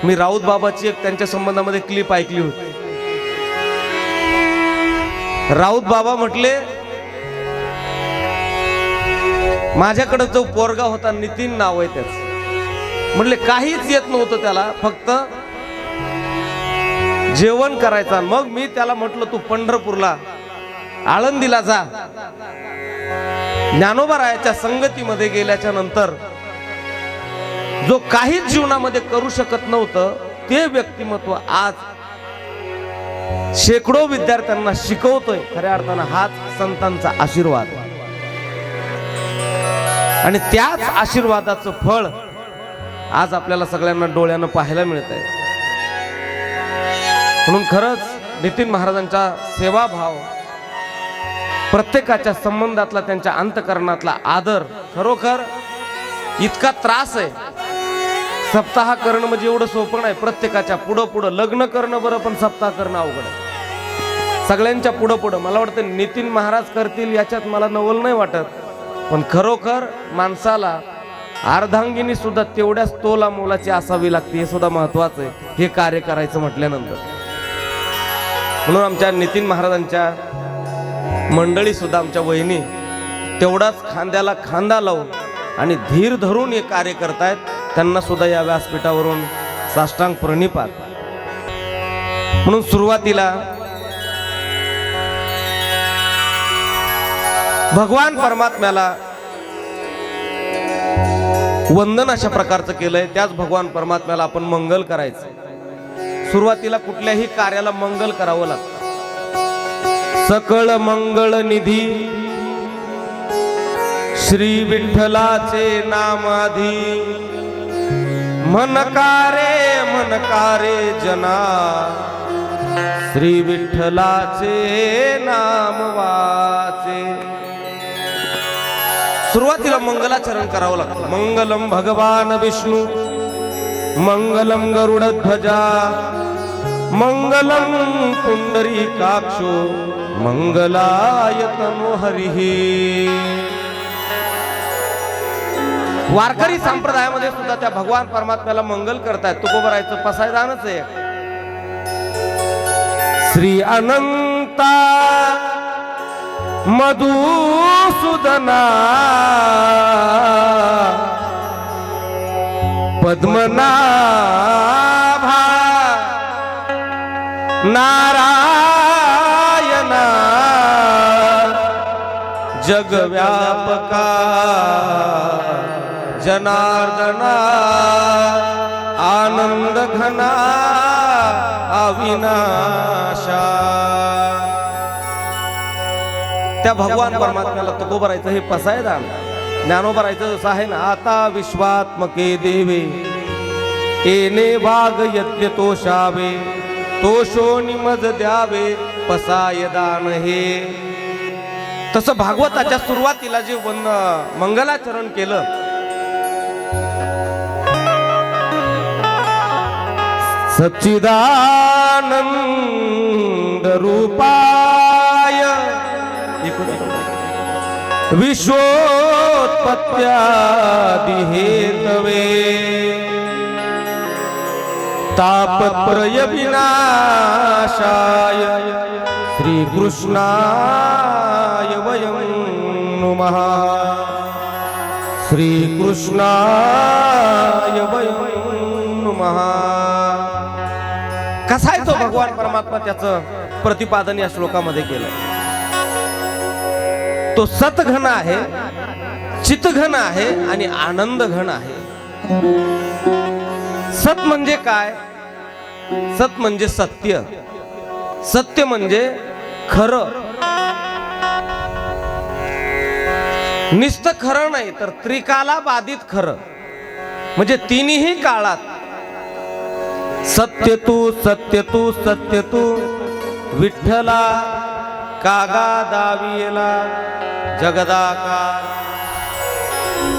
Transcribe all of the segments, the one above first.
मी राऊत बाबाची एक त्यांच्या संबंधामध्ये क्लिप ऐकली होती. राऊत बाबा म्हटले, माझ्याकडे जो पोरगा होता नितीन नाव आहे त्याच, म्हटले काहीच येत नव्हतं त्याला, फक्त जेवण करायचा. मग मी त्याला म्हटलं तू पंढरपूरला आळंदीला जा. ज्ञानोबारायाच्या संगतीमध्ये गेल्याच्या नंतर जो काहीच जीवनामध्ये करू शकत नव्हतं ते व्यक्तिमत्व आज शेकडो विद्यार्थ्यांना शिकवतोय. खऱ्या अर्थानं हाच संतांचा आशीर्वाद आणि त्याच आशीर्वादाचं फळ आज आपल्याला सगळ्यांना डोळ्यानं पाहायला मिळत आहे. म्हणून खरंच नितीन महाराजांचा सेवाभाव, प्रत्येकाच्या संबंधातला त्यांच्या अंतकरणातला आदर खरोखर इतका त्रास आहे. सप्ताह करणं म्हणजे एवढं सोपं नाही. प्रत्येकाच्या पुढं पुढं लग्न करणं बरं, पण सप्ताह करणं अवघड आहे. सगळ्यांच्या पुढं पुढं मला वाटतं नितीन महाराज करतील याच्यात मला नवल नाही वाटत, पण खरोखर माणसाला अर्धांगिनी सुद्धा तेवढ्याच तोला मोलाची असावी लागते, हे सुद्धा महत्वाचं आहे हे कार्य करायचं म्हटल्यानंतर. म्हणून आमच्या नितीन महाराजांच्या मंडळी सुद्धा, आमच्या वहिनी तेवढाच खांद्याला खांदा लावून आणि धीर धरून हे कार्य करतायत. त्यांना सुद्धा या व्यासपीठावरून साष्टांग प्रणिपात. म्हणून सुरुवातीला भगवान परमात्म्याला वंदन अशा प्रकारचं केलंय. त्याच भगवान परमात्म्याला आपण मंगल करायचं. सुरुवातीला कुठल्याही कार्याला मंगल करावं लागतं. सकळ मंगळ निधी श्री विठ्ठलाचे नामाधी, मनकारे जना श्री विठ्ठलाचे नाम वाचे. सुरुवातीला मंगलाचरण करावं लागतं. मंगलम भगवान विष्णू, मंगलम गरुडध्वजा, मंगलम पुंडरीकाक्षो, मंगलाय तनो हरिः. वारकरी संप्रदायामध्ये सुद्धा त्या भगवान परमात्म्याला मंगल करतायत. तुकोबरायचं पसायदानच आहे. श्री अनंता मधुसूदना पद्मनाभा नारायणा जगव्यापका जनार्दना आनंद घना अविनाशा. त्या भगवान परमात्म्याला तुकोबरायचं हे पसायदान. ज्ञानोबरायचं जसं आहे ना, आता विश्वात्मके देवे येणे भाग यज्ञ तोषावे, तोषो निमज द्यावे पसायदान हे. तसं भागवताच्या सुरुवातीला जे मंगलाचरण केलं, सच्चिदानंद रूपाय विश्वोत्पत्त्यादि हेतवे, तापत्रय विनाशाय श्रीकृष्णाय वयं नमः. श्रीकृष्णाय वयं नमः. कसा आहे तो भगवान परमात्मा, त्याचं प्रतिपादन या श्लोकामध्ये केलंय. तो सतघन आहे, चितघन आहे आणि आनंद घन आहे. सत म्हणजे काय? सत म्हणजे सत्य. सत्य म्हणजे खरं. नुसतं खरं नाही तर त्रिकाला बाधित खरं, म्हणजे तिन्ही काळात सत्य तू सत्य तू सत्य तू विठ्ठला कागा दाविला जगदाकार.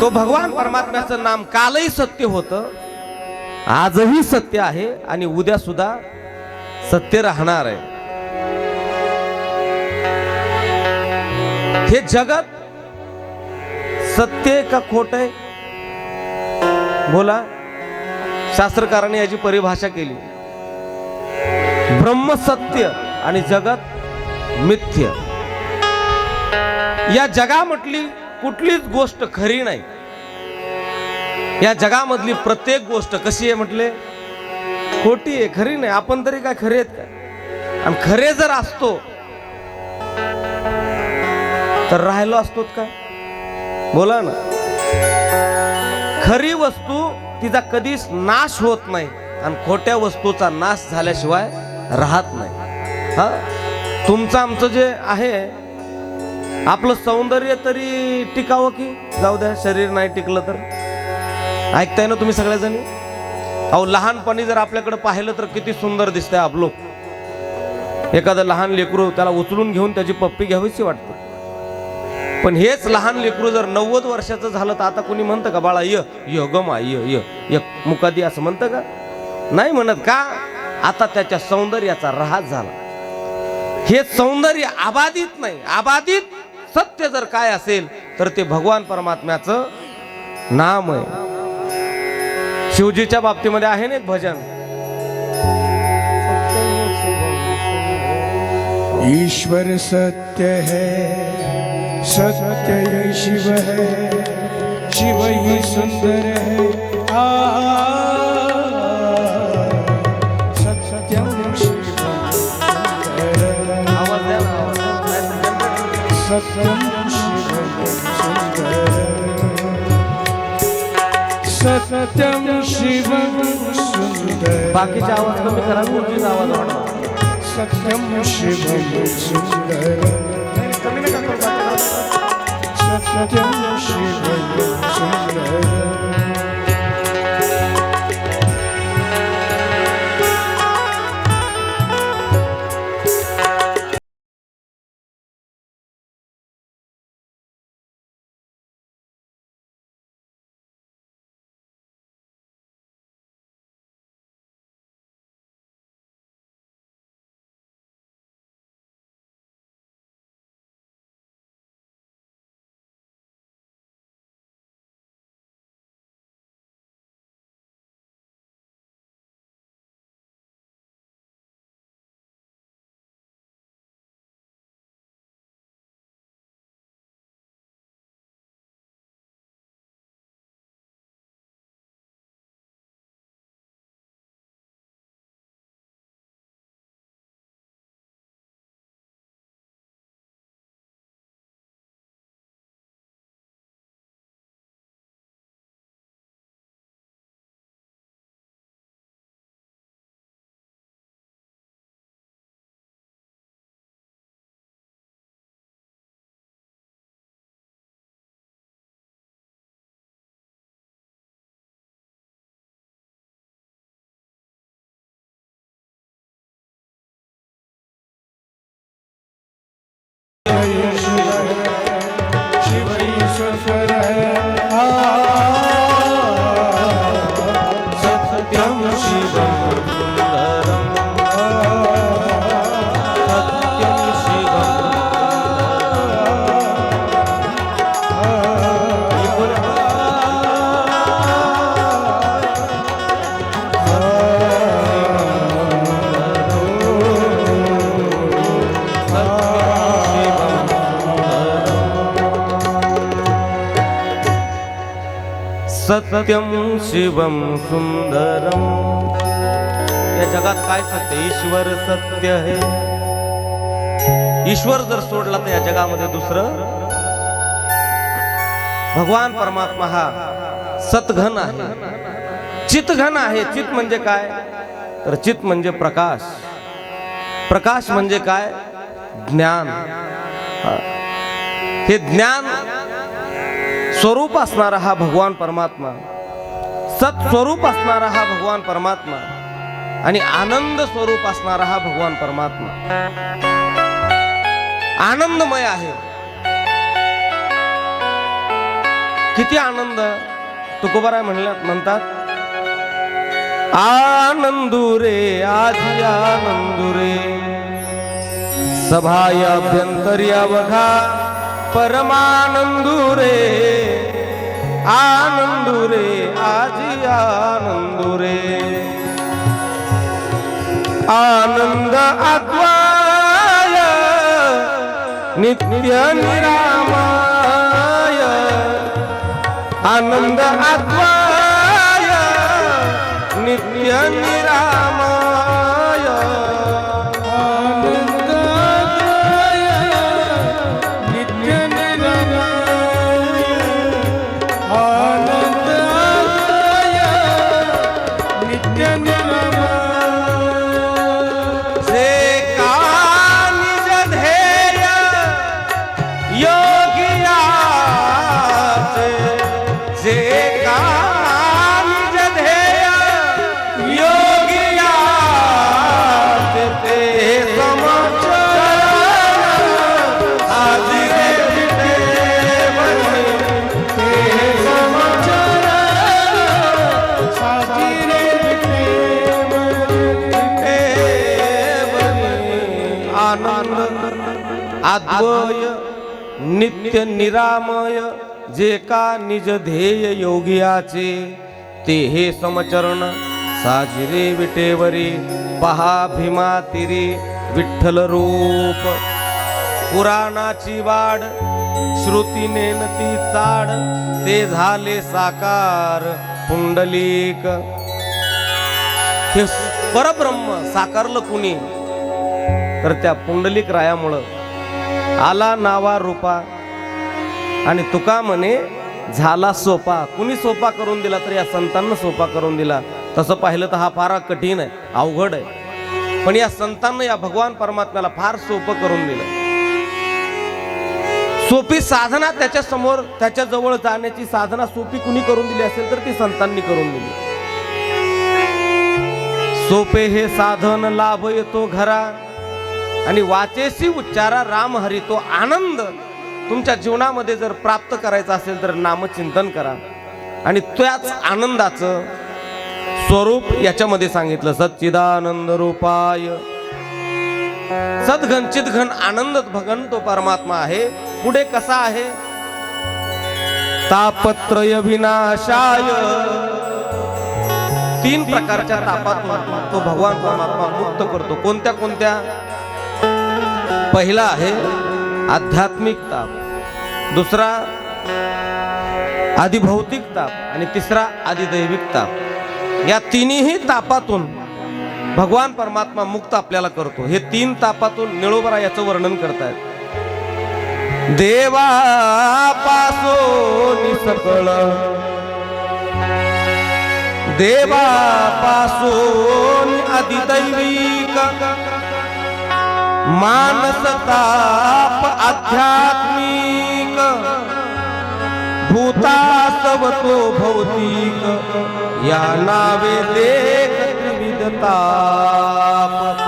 तो भगवान परमात्म्याचं नाम कालही सत्य होतं, आजही सत्य आहे आणि उद्या सुद्धा सत्य राहणार आहे. हे जगत सत्य का खोट आहे? बोला. शास्त्रकारांनी याची परिभाषा केली, ब्रह्म सत्य आणि जगत मिथ्य. या जगामधली कुठलीच गोष्ट खरी नाही. या जगामधली प्रत्येक गोष्ट कशी आहे म्हटले, खोटी आहे, खरी नाही. आपण तरी काय खरे आहेत का? आणि खरे जर असतो तर राहिलो असतो काय? बोला ना. खरी वस्तू तिचा कधीच नाश होत नाही आणि खोट्या वस्तूचा नाश झाल्याशिवाय राहत नाही. हा, तुमचं आमचं जे आहे आपलं सौंदर्य तरी टिकावं की जाऊ द्या, शरीर नाही टिकलं तर. ऐकताय ना तुम्ही सगळ्याजणी? अहो, लहानपणी जर आपल्याकडे पाहिलं तर किती सुंदर दिसतंय आपलं. एखादं लहान लेकरू, त्याला उचलून घेऊन त्याची पप्पी घ्यावीशी वाटते. पण हेच लहान लेकरू जर 90 वर्षाचं झालं तर आता कोणी म्हणतं का बाळा य य गमा य य मुकादी, असं म्हणतं का? नाही म्हणत. का? आता त्याच्या सौंदर्याचा ऱ्हास झाला. हे सौंदर्य अबाधित नाही. अबाधित सत्य जर काय असेल तर ते भगवान परमात्म्याचं नाम आहे. शिवजीच्या बाबतीमध्ये आहे ना एक भजन, ईश्वर सत्य है, सत्य ही शिव है, शिव ही सुंदर है. सत्यम शिवम आवाज द्या ना. सत्यम शिवम सुंदर, सत्यम शिवम सुंदर. बाकीचा आवाज कमी करा, गुरुजीचा आवाज वाढवा. सत्यम शिवम सुंदर, सत्यम शिवम सुंदर. शिव ईश्वर है, सत्यम शिवम सुंदरम, सत्यम शिवम. सत्यम शिवम सुंदरम. या जगात काय सत्य? ईश्वर सत्य है. ईश्वर जर सोडला तर या जगामध्ये दुसरं. भगवान परमात्मा हा सतघन आहे, चितघन आहे. चित म्हणजे काय? तर चित म्हणजे प्रकाश. प्रकाश म्हणजे काय? ज्ञान. हे ज्ञान स्वरूप असणारा हा भगवान परमात्मा, सत्स्वरूप असणारा हा भगवान परमात्मा आणि आनंद स्वरूप असणारा हा भगवान परमात्मा आनंदमय आहे. किती आनंद. तुकोबाराय म्हणतात, आनंदू रे आजी आनंदू रे, सभाय अभ्यंतरी अवघा परमानंदू रे. आनंदुरे आजी आनंदुरे आनंद आत्माय नित्य निरामय आनंद आत्माय नित्य निरामय आनंद नित्य निरामय आनंद नित्य निरामय जे का निज ध्येय योगियाचे जे का निज ध्येय योगियाचे ते समचरण आदि रे विठेवरी ते समचरण साजिरे आनंद अद्वय नित्य निरामय जे का निज ध्येय योगियाचे ते हे समचरण साजिरे विटेवरी पहा भीमा तिरी विठ्ठल रूप पुराणाची वाड श्रुतीने ती चाड ते झाले साकार पुंडलिक हे परब्रह्म साकारलं कुणी तर त्या पुंडलिक रायामुळं आला नावा रूपा आणि तुका म्हणे झाला सोपा कुणी सोपा करून दिला तर या संतांना सोपा करून दिला तसं पाहिलं तर हा फार कठीण आहे अवघड आहे पण या संतांना या भगवान परमात्म्याला फार सोपं करून दिलं सोपी साधना त्याच्या समोर त्याच्या जवळ जाण्याची साधना सोपी कुणी करून दिली असेल तर ती संतांनी करून दिली सोपे हे साधन लाभ येतो घरा आणि वाचेसी उच्चारा राम हरी तो आनंद तुमच्या जीवनामध्ये जर प्राप्त करायचा असेल तर नामचिंतन करा आणि त्याच आनंदाचं स्वरूप याच्यामध्ये सांगितलं सच्चिदानंद रूपाय सद्घन चिद्घन आनंद भगन तो परमात्मा आहे पुढे कसा आहे तापत्रय विनाशाय तीन प्रकारच्या तापातून तो भगवान परमात्मा मुक्त करतो कोणत्या कोणत्या पहिला आहे आध्यात्मिक ताप दुसरा आदिभौतिक ताप आणि तिसरा आदिदैविक ताप या तिन्ही तापातून भगवान परमात्मा मुक्त आपल्याला करतो हे तीन तापातून निळोबरा याचं वर्णन करतायत देवापासून सकळ देवापासून आदिदैविक मानसताप आध्यात्मिक भूतासवतो भौतिक या नावे देख त्रिविध ताप